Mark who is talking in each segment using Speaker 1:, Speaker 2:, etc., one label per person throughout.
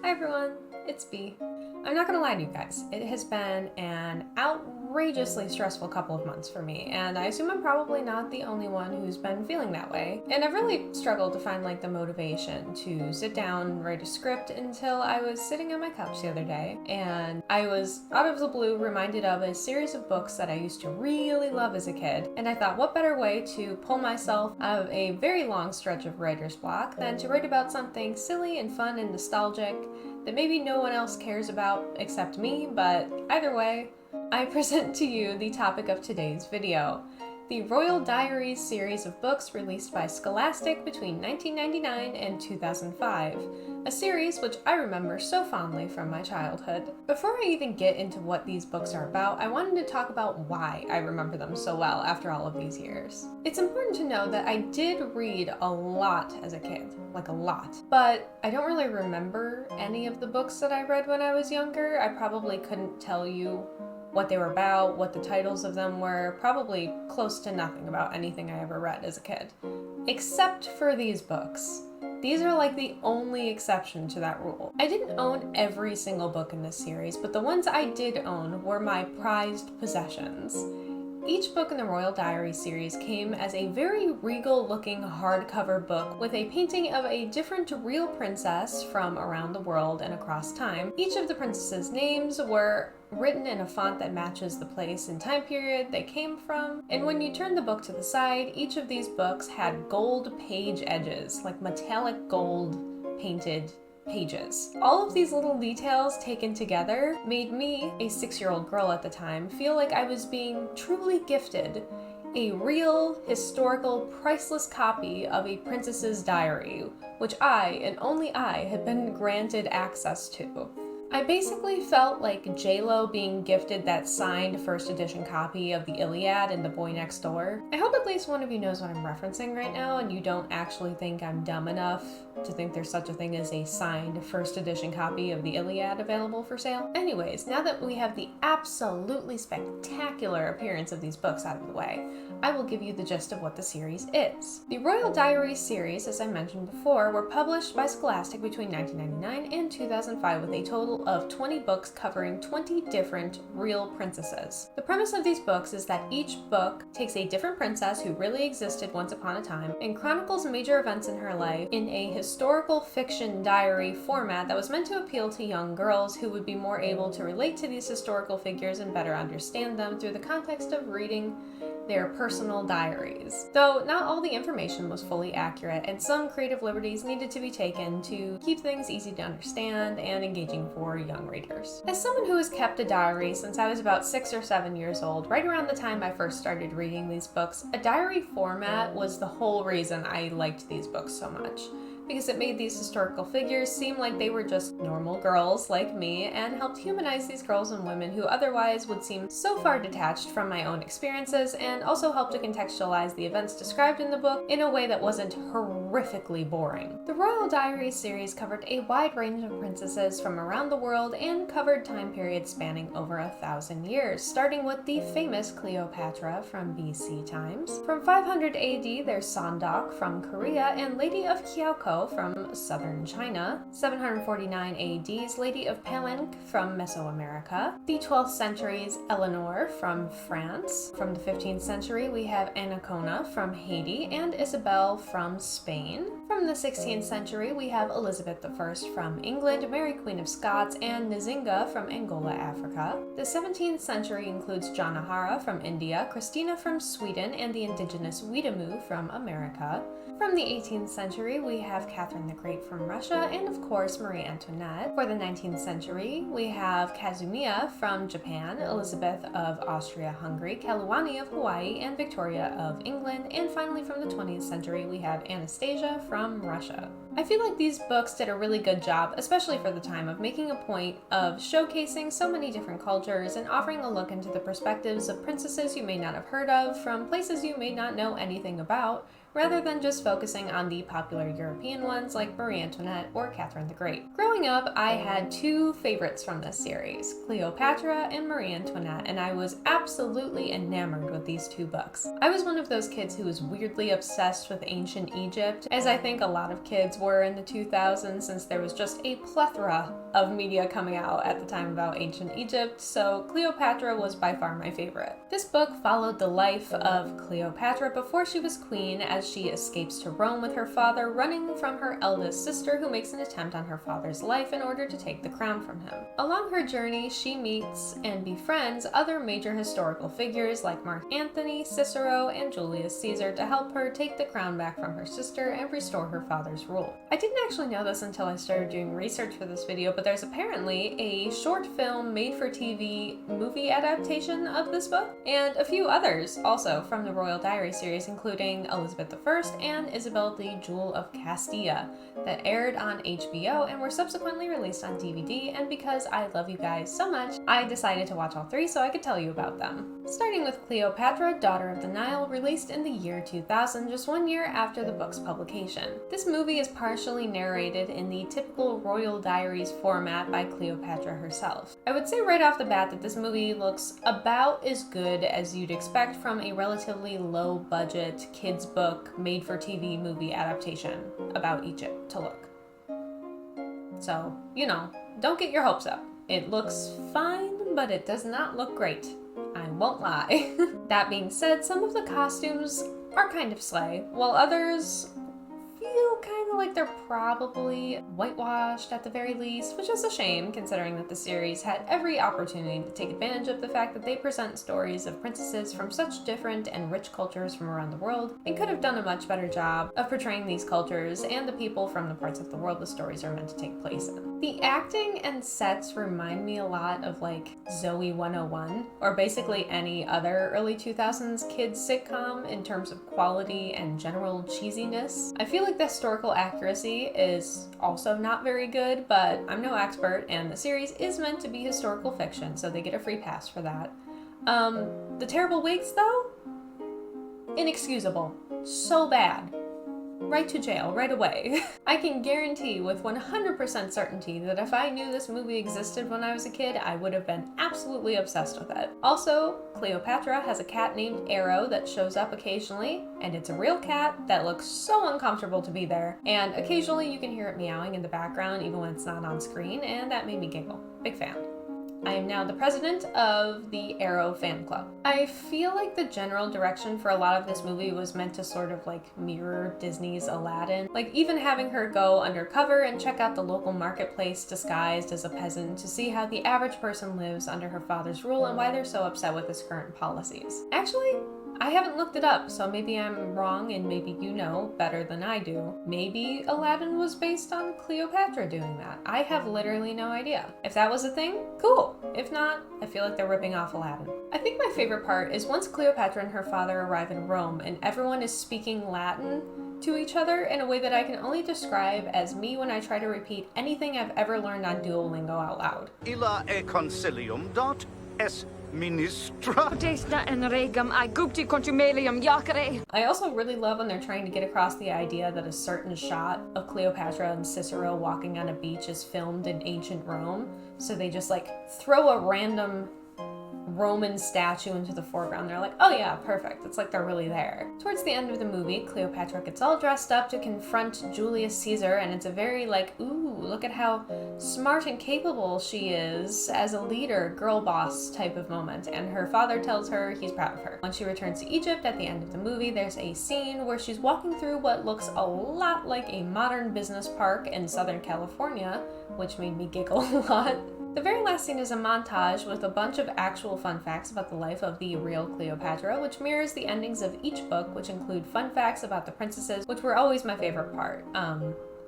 Speaker 1: Hi everyone, it's B. I'm not gonna lie to you guys, it has been an outrageously stressful couple of months for me, and I assume I'm probably not the only one who's been feeling that way. And I've really struggled to find the motivation to sit down and write a script until I was sitting on my couch the other day, and I was out of the blue reminded of a series of books that I used to really love as a kid, and I thought what better way to pull myself out of a very long stretch of writer's block than to write about something silly and fun and nostalgic that maybe no one else cares about except me, but either way, I present to you the topic of today's video, the Royal Diaries series of books released by Scholastic between 1999 and 2005, a series which I remember so fondly from my childhood. Before I even get into what these books are about, I wanted to talk about why I remember them so well after all of these years. It's important to know that I did read a lot as a kid, a lot, but I don't really remember any of the books that I read when I was younger. I probably couldn't tell you what they were about, what the titles of them were, probably close to nothing about anything I ever read as a kid. Except for these books. These are the only exception to that rule. I didn't own every single book in this series, but the ones I did own were my prized possessions. Each book in the Royal Diaries series came as a very regal-looking hardcover book with a painting of a different real princess from around the world and across time. Each of the princesses' names were written in a font that matches the place and time period they came from, and when you turn the book to the side, each of these books had gold page edges, metallic gold painted pages. All of these little details taken together made me, a 6-year-old girl at the time, feel like I was being truly gifted a real, historical, priceless copy of a princess's diary, which I, and only I, had been granted access to. I basically felt like J-Lo being gifted that signed first edition copy of the Iliad in The Boy Next Door. I hope at least one of you knows what I'm referencing right now and you don't actually think I'm dumb enough to think there's such a thing as a signed first edition copy of the Iliad available for sale. Anyways, now that we have the absolutely spectacular appearance of these books out of the way, I will give you the gist of what the series is. The Royal Diaries series, as I mentioned before, were published by Scholastic between 1999 and 2005 with a total of 20 books covering 20 different real princesses. The premise of these books is that each book takes a different princess who really existed once upon a time and chronicles major events in her life in a historical fiction diary format that was meant to appeal to young girls who would be more able to relate to these historical figures and better understand them through the context of reading their personal diaries. Though not all the information was fully accurate, and some creative liberties needed to be taken to keep things easy to understand and engaging for young readers. As someone who has kept a diary since I was about 6 or 7 years old, right around the time I first started reading these books, a diary format was the whole reason I liked these books so much, because it made these historical figures seem like they were just normal girls like me and helped humanize these girls and women who otherwise would seem so far detached from my own experiences, and also helped to contextualize the events described in the book in a way that wasn't horrifically boring. The Royal Diaries series covered a wide range of princesses from around the world and covered time periods spanning over 1,000 years, starting with the famous Cleopatra from BC times. From 500 AD, there's Sondok from Korea and Lady of Kiaoko from southern China, 749 AD's Lady of Palenque from Mesoamerica, the 12th century's Eleanor from France. From the 15th century, we have Anacona from Haiti and Isabelle from Spain. From the 16th century, we have Elizabeth I from England, Mary Queen of Scots, and Nzinga from Angola, Africa. The 17th century includes Janahara from India, Christina from Sweden, and the indigenous Weetamoo from America. From the 18th century, we have Catherine the Great from Russia, and of course Marie Antoinette. For the 19th century, we have Kazumiya from Japan, Elizabeth of Austria-Hungary, Kaluani of Hawaii, and Victoria of England. And finally, from the 20th century, we have Anastasia from Russia. I feel like these books did a really good job, especially for the time, of making a point of showcasing so many different cultures and offering a look into the perspectives of princesses you may not have heard of, from places you may not know anything about, rather than just focusing on the popular European ones like Marie Antoinette or Catherine the Great. Growing up, I had two favorites from this series, Cleopatra and Marie Antoinette, and I was absolutely enamored with these two books. I was one of those kids who was weirdly obsessed with ancient Egypt, as I think a lot of kids were in the 2000s, since there was just a plethora of media coming out at the time about ancient Egypt, so Cleopatra was by far my favorite. This book followed the life of Cleopatra before she was queen, as she escapes to Rome with her father, running from her eldest sister who makes an attempt on her father's life in order to take the crown from him. Along her journey, she meets and befriends other major historical figures like Mark Antony, Cicero, and Julius Caesar to help her take the crown back from her sister and restore her father's rule. I didn't actually know this until I started doing research for this video, but there's apparently a short film made-for-TV movie adaptation of this book, and a few others also from the Royal Diaries series, including Elizabeth I and Isabelle the Jewel of Castilla, that aired on HBO and were subsequently released on DVD, and because I love you guys so much, I decided to watch all three so I could tell you about them. Starting with Cleopatra, Daughter of the Nile, released in the year 2000, just 1 year after the book's publication. This movie is partially narrated in the typical Royal Diaries format by Cleopatra herself. I would say right off the bat that this movie looks about as good as you'd expect from a relatively low-budget kids' book made-for-TV movie adaptation about Egypt to look. So, you know, don't get your hopes up. It looks fine, but it does not look great. I won't lie. That being said, some of the costumes are kind of slay, while others feel kind of like they're probably whitewashed at the very least, which is a shame considering that the series had every opportunity to take advantage of the fact that they present stories of princesses from such different and rich cultures from around the world, and could have done a much better job of portraying these cultures and the people from the parts of the world the stories are meant to take place in. The acting and sets remind me a lot of like Zoe 101, or basically any other early 2000s kids sitcom in terms of quality and general cheesiness. I feel like the historical accuracy is also not very good, but I'm no expert, and the series is meant to be historical fiction, so they get a free pass for that. The terrible wigs, though? Inexcusable. So bad. Right to jail, right away. I can guarantee with 100% certainty that if I knew this movie existed when I was a kid, I would have been absolutely obsessed with it. Also, Cleopatra has a cat named Arrow that shows up occasionally, and it's a real cat that looks so uncomfortable to be there, and occasionally you can hear it meowing in the background even when it's not on screen, and that made me giggle. Big fan. I am now the president of the Arrow fan club. I feel like the general direction for a lot of this movie was meant to sort of like mirror Disney's Aladdin. Like even having her go undercover and check out the local marketplace disguised as a peasant to see how the average person lives under her father's rule and why they're so upset with his current policies. Actually, I haven't looked it up, so maybe I'm wrong and maybe you know better than I do. Maybe Aladdin was based on Cleopatra doing that. I have literally no idea. If that was a thing, cool. If not, I feel like they're ripping off Aladdin. I think my favorite part is once Cleopatra and her father arrive in Rome and everyone is speaking Latin to each other in a way that I can only describe as me when I try to repeat anything I've ever learned on Duolingo out loud.
Speaker 2: Illa e concilium dot es ministra.
Speaker 1: I also really love when they're trying to get across the idea that a certain shot of Cleopatra and Cicero walking on a beach is filmed in ancient Rome, so they just like throw a random Roman statue into the foreground. They're like, oh yeah, perfect. It's like they're really there. Towards the end of the movie, Cleopatra gets all dressed up to confront Julius Caesar, and it's a very like, ooh, look at how smart and capable she is as a leader, girl boss type of moment, and her father tells her he's proud of her. When she returns to Egypt at the end of the movie, there's a scene where she's walking through what looks a lot like a modern business park in Southern California, which made me giggle a lot. The very last scene is a montage with a bunch of actual fun facts about the life of the real Cleopatra, which mirrors the endings of each book, which include fun facts about the princesses, which were always my favorite part.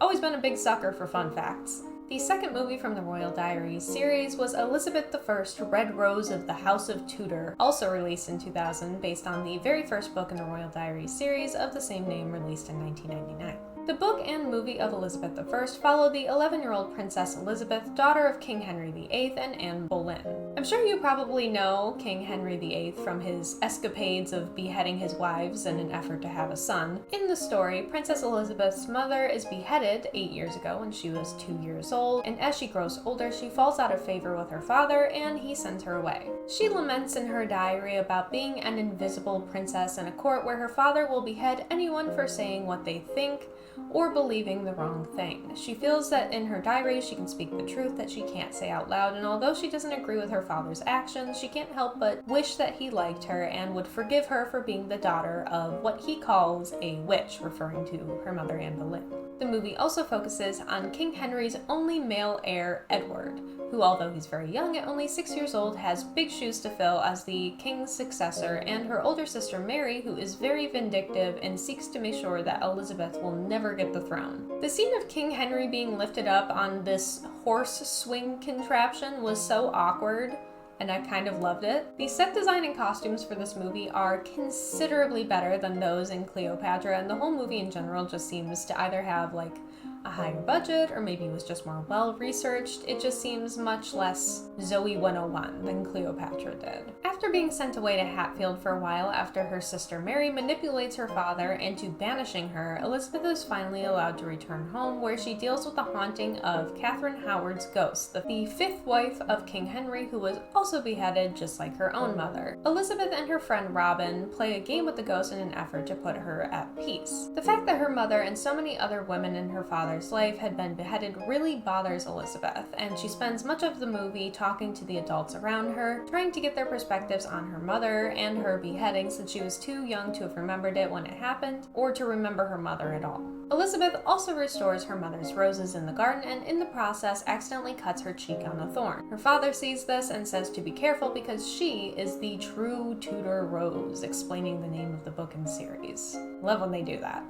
Speaker 1: Always been a big sucker for fun facts. The second movie from the Royal Diaries series was Elizabeth I, Red Rose of the House of Tudor, also released in 2000, based on the very first book in the Royal Diaries series of the same name released in 1999. The book and movie of Elizabeth I follow the 11-year-old Princess Elizabeth, daughter of King Henry VIII and Anne Boleyn. I'm sure you probably know King Henry VIII from his escapades of beheading his wives in an effort to have a son. In the story, Princess Elizabeth's mother is beheaded 8 years ago when she was 2 years old, and as she grows older, she falls out of favor with her father and he sends her away. She laments in her diary about being an invisible princess in a court where her father will behead anyone for saying what they think or believing the wrong thing. She feels that in her diary she can speak the truth that she can't say out loud, and although she doesn't agree with her father's actions, she can't help but wish that he liked her and would forgive her for being the daughter of what he calls a witch, referring to her mother Anne Boleyn. The movie also focuses on King Henry's only male heir, Edward, who, although he's very young at only 6 years old, has big shoes to fill as the king's successor, and her older sister Mary, who is very vindictive and seeks to make sure that Elizabeth will never get the throne. The scene of King Henry being lifted up on this horse swing contraption was so awkward, and I kind of loved it. The set design and costumes for this movie are considerably better than those in Cleopatra, and the whole movie in general just seems to either have like a higher budget or maybe it was just more well-researched. It just seems much less Zoe 101 than Cleopatra did. After being sent away to Hatfield for a while after her sister Mary manipulates her father into banishing her, Elizabeth is finally allowed to return home, where she deals with the haunting of Catherine Howard's ghost, the fifth wife of King Henry, who was also beheaded just like her own mother. Elizabeth and her friend Robin play a game with the ghost in an effort to put her at peace. The fact that her mother and so many other women in her father's life had been beheaded really bothers Elizabeth, and she spends much of the movie talking to the adults around her, trying to get their perspectives on her mother and her beheading, since she was too young to have remembered it when it happened, or to remember her mother at all. Elizabeth also restores her mother's roses in the garden, and in the process accidentally cuts her cheek on a thorn. Her father sees this and says to be careful because she is the true Tudor Rose, explaining the name of the book and series. Love when they do that.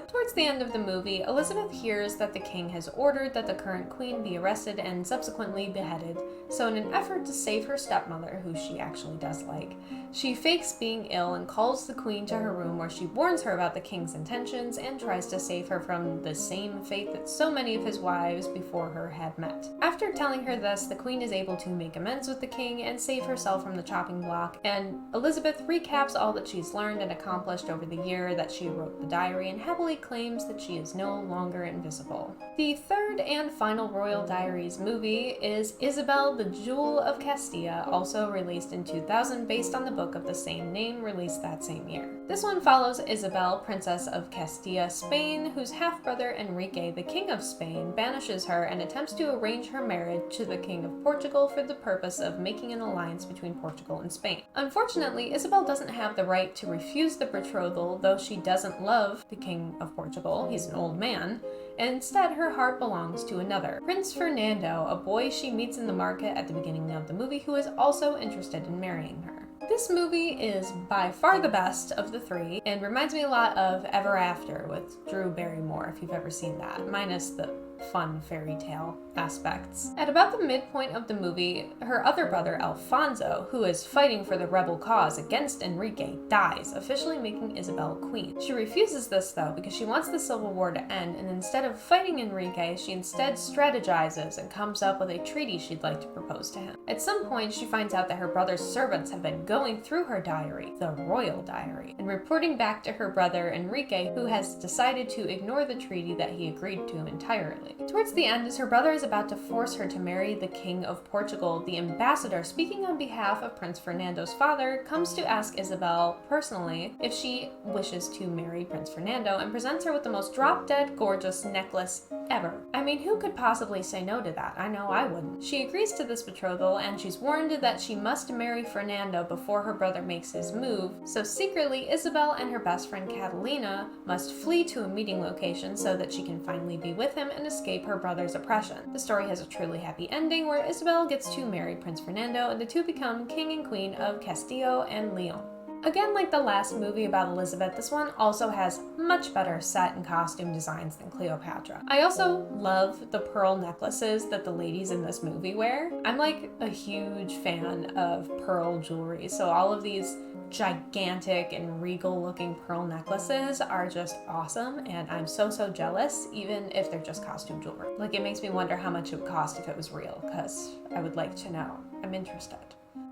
Speaker 1: Towards the end of the movie, Elizabeth hears that the king has ordered that the current queen be arrested and subsequently beheaded, so in an effort to save her stepmother, who she actually does like, she fakes being ill and calls the queen to her room, where she warns her about the king's intentions and tries to save her from the same fate that so many of his wives before her had met. After telling her this, the queen is able to make amends with the king and save herself from the chopping block, and Elizabeth recaps all that she's learned and accomplished over the year that she wrote the diary, and happily claims that she is no longer invisible. The third and final Royal Diaries movie is Isabelle, the Jewel of Castilla, also released in 2000 based on the book of the same name, released that same year. This one follows Isabelle, Princess of Castilla, Spain, whose half-brother Enrique, the King of Spain, banishes her and attempts to arrange her marriage to the King of Portugal for the purpose of making an alliance between Portugal and Spain. Unfortunately, Isabelle doesn't have the right to refuse the betrothal, though she doesn't love the King of Portugal. He's an old man. And instead, her heart belongs to another, Prince Fernando, a boy she meets in the market at the beginning of the movie who is also interested in marrying her. This movie is by far the best of the three and reminds me a lot of Ever After with Drew Barrymore, if you've ever seen that, minus the fun fairy tale aspects. At about the midpoint of the movie, her other brother Alfonso, who is fighting for the rebel cause against Enrique, dies, officially making Isabelle queen. She refuses this though because she wants the civil war to end, and instead of fighting Enrique, she instead strategizes and comes up with a treaty she'd like to propose to him. At some point, she finds out that her brother's servants have been going through her diary, the Royal Diary, and reporting back to her brother Enrique, who has decided to ignore the treaty that he agreed to entirely. Towards the end, as her brother is about to force her to marry the King of Portugal, the ambassador, speaking on behalf of Prince Fernando's father, comes to ask Isabelle personally if she wishes to marry Prince Fernando and presents her with the most drop-dead gorgeous necklace ever. I mean, who could possibly say no to that? I know I wouldn't. She agrees to this betrothal, and she's warned that she must marry Fernando before her brother makes his move, so secretly Isabelle and her best friend Catalina must flee to a meeting location so that she can finally be with him and escape her brother's oppression. The story has a truly happy ending where Isabelle gets to marry Prince Fernando, and the two become king and queen of Castillo and Leon. Again, like the last movie about Elizabeth, this one also has much better set and costume designs than Cleopatra. I also love the pearl necklaces that the ladies in this movie wear. I'm like a huge fan of pearl jewelry, so all of these gigantic and regal looking pearl necklaces are just awesome, and I'm so jealous, even if they're just costume jewelry. Like, it makes me wonder how much it would cost if it was real, because I would like to know. I'm interested.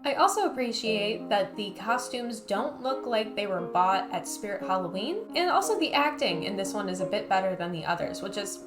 Speaker 1: I also appreciate that the costumes don't look like they were bought at Spirit Halloween, and also the acting in this one is a bit better than the others, which is,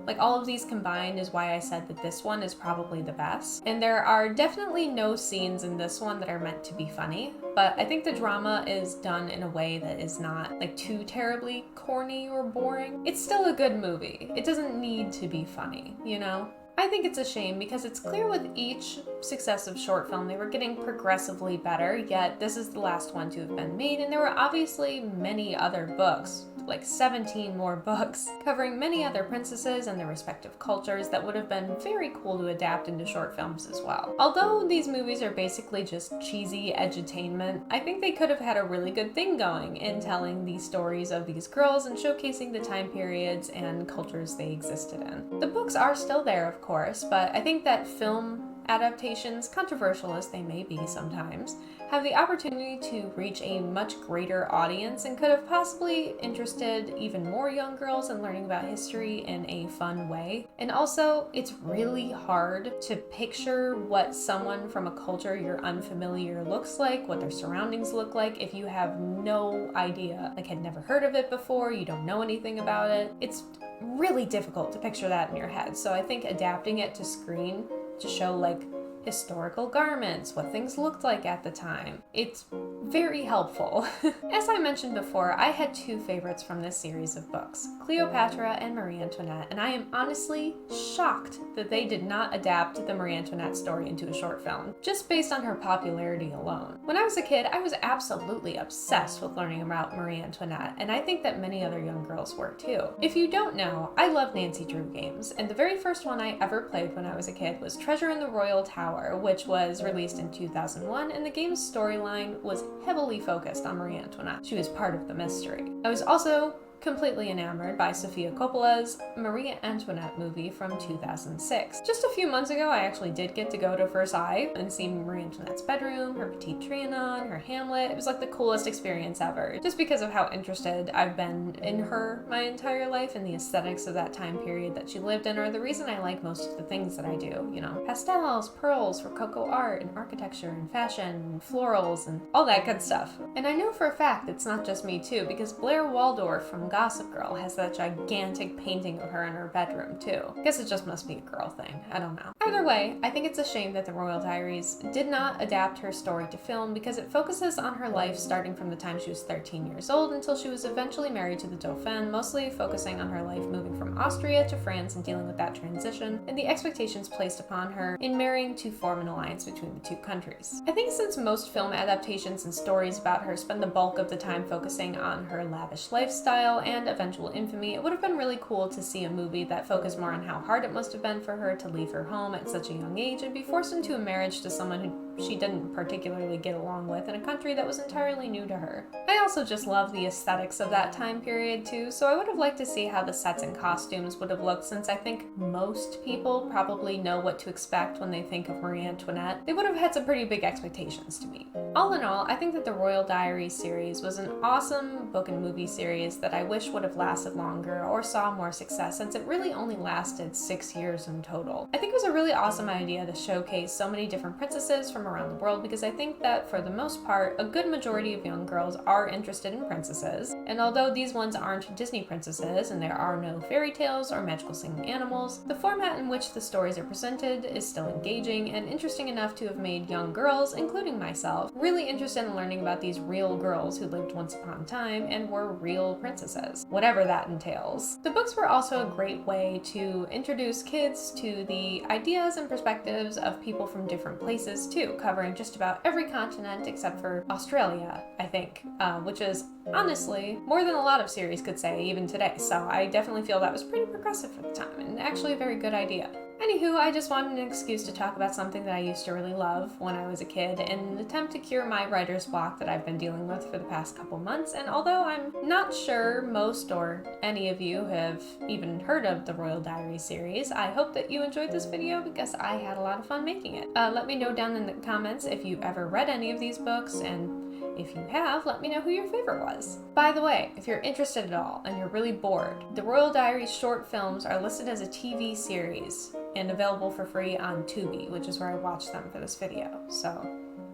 Speaker 1: like, all of these combined is why I said that this one is probably the best. And there are definitely no scenes in this one that are meant to be funny, but I think the drama is done in a way that is not like too terribly corny or boring. It's still a good movie. It doesn't need to be funny, you know? I think it's a shame because it's clear with each successive short film they were getting progressively better, yet this is the last one to have been made, and there were obviously many other books, like 17 more books, covering many other princesses and their respective cultures that would have been very cool to adapt into short films as well. Although these movies are basically just cheesy edutainment, I think they could have had a really good thing going in telling these stories of these girls and showcasing the time periods and cultures they existed in. The books are still there, of course, but I think that film adaptations, controversial as they may be sometimes, have the opportunity to reach a much greater audience and could have possibly interested even more young girls in learning about history in a fun way. And also, it's really hard to picture what someone from a culture you're unfamiliar looks like, what their surroundings look like, if you have no idea, like had never heard of it before, you don't know anything about it. It's really difficult to picture that in your head. So I think adapting it to screen to show like historical garments, what things looked like at the time, it's very helpful. As I mentioned before, I had two favorites from this series of books, Cleopatra and Marie Antoinette, and I am honestly shocked that they did not adapt the Marie Antoinette story into a short film, just based on her popularity alone. When I was a kid, I was absolutely obsessed with learning about Marie Antoinette, and I think that many other young girls were too. If you don't know, I love Nancy Drew games, and the very first one I ever played when I was a kid was Treasure in the Royal Tower, which was released in 2001, and the game's storyline was heavily focused on Marie Antoinette. She was part of the mystery. I was also completely enamored by Sofia Coppola's Marie Antoinette movie from 2006. Just a few months ago, I actually did get to go to Versailles and see Marie Antoinette's bedroom, her Petit Trianon, her Hamlet. It was like the coolest experience ever, just because of how interested I've been in her my entire life, and the aesthetics of that time period that she lived in are the reason I like most of the things that I do, you know. Pastels, pearls, Rococo art, and architecture, and fashion, and florals, and all that good stuff. And I know for a fact it's not just me too, because Blair Waldorf from Gossip Girl has that gigantic painting of her in her bedroom too. Guess it just must be a girl thing, I don't know. Either way, I think it's a shame that the Royal Diaries did not adapt her story to film because it focuses on her life starting from the time she was 13 years old until she was eventually married to the Dauphin, mostly focusing on her life moving from Austria to France and dealing with that transition, and the expectations placed upon her in marrying to form an alliance between the two countries. I think since most film adaptations and stories about her spend the bulk of the time focusing on her lavish lifestyle and eventual infamy, it would have been really cool to see a movie that focused more on how hard it must have been for her to leave her home at such a young age and be forced into a marriage to someone who she didn't particularly get along with in a country that was entirely new to her. I also just love the aesthetics of that time period too, so I would have liked to see how the sets and costumes would have looked, since I think most people probably know what to expect when they think of Marie Antoinette. They would have had some pretty big expectations to meet. All in all, I think that the Royal Diaries series was an awesome book and movie series that I wish would have lasted longer or saw more success, since it really only lasted 6 years in total. I think it was a really awesome idea to showcase so many different princesses from around the world, because I think that for the most part, a good majority of young girls are interested in princesses, and although these ones aren't Disney princesses and there are no fairy tales or magical singing animals, the format in which the stories are presented is still engaging and interesting enough to have made young girls, including myself, really interested in learning about these real girls who lived once upon a time and were real princesses, whatever that entails. The books were also a great way to introduce kids to the ideas and perspectives of people from different places too, covering just about every continent except for Australia, I think, which is honestly more than a lot of series could say even today, so I definitely feel that was pretty progressive for the time and actually a very good idea. Anywho, I just wanted an excuse to talk about something that I used to really love when I was a kid in an attempt to cure my writer's block that I've been dealing with for the past couple months. And although I'm not sure most or any of you have even heard of the Royal Diaries series, I hope that you enjoyed this video because I had a lot of fun making it. Let me know down in the comments if you've ever read any of these books, and if you have, let me know who your favorite was. By the way, if you're interested at all and you're really bored, the Royal Diaries short films are listed as a TV series and available for free on Tubi, which is where I watched them for this video. So,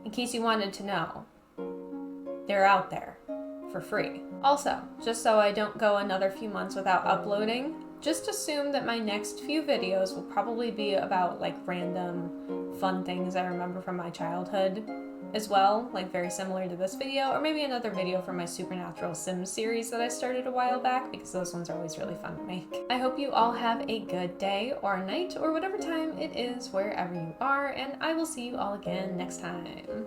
Speaker 1: in case you wanted to know, they're out there for free. Also, just so I don't go another few months without uploading, just assume that my next few videos will probably be about like random fun things I remember from my childhood as well, like very similar to this video, or maybe another video from my Supernatural Sims series that I started a while back, because those ones are always really fun to make. I hope you all have a good day or night or whatever time it is wherever you are, and I will see you all again next time.